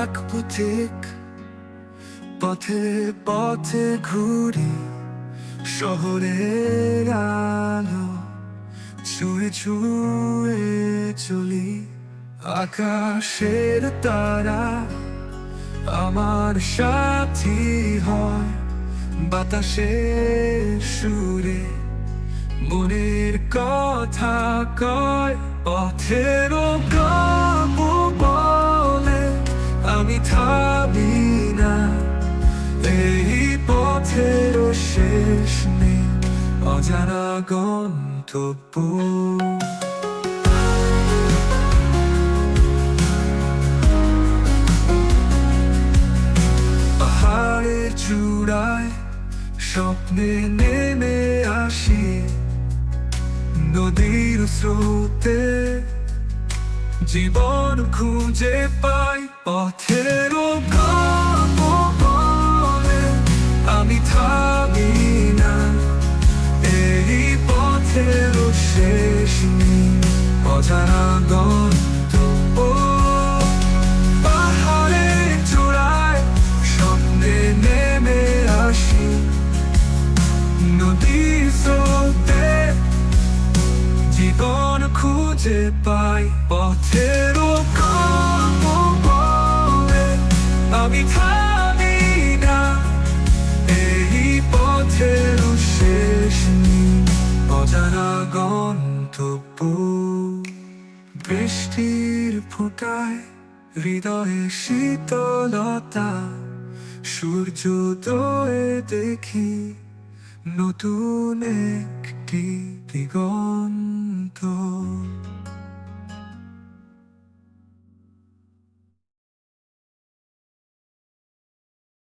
এক পথিক, পথে পথে ঘুরি, শহরের আলো ছুঁয়ে ছুঁয়ে চলি। আকাশের তারা আমার সাথী হয়, বাতাসের সুরে মনের কথা কয়। পথের গল্প বলে আমি থামি না, এই পথের শেষ নেই, অজানা গন্তব্য। পাহাড়ের চূড়ায় স্বপ্নে নেমে আসি, নদীর স্রোতে জীবন খুঁজে পাই। পথের গল্প বলে আমি থামি না, এই পথের শেষ নেই, অজানা গন্তব্য। পাহাড়ের চূড়ায় স্বপ্নে নেমে আসি, নদীর স্রোতে জীবন খুঁজে পাই। পথের গল্প বলে আমি থামি না, এই পথের শেষ নেই, অজানা গন্তব্য। বৃষ্টির ফোঁটায় হৃদয়ে শীতলতা, সূর্যোদয়ে দেখি নতুন একটি দিগন্ত।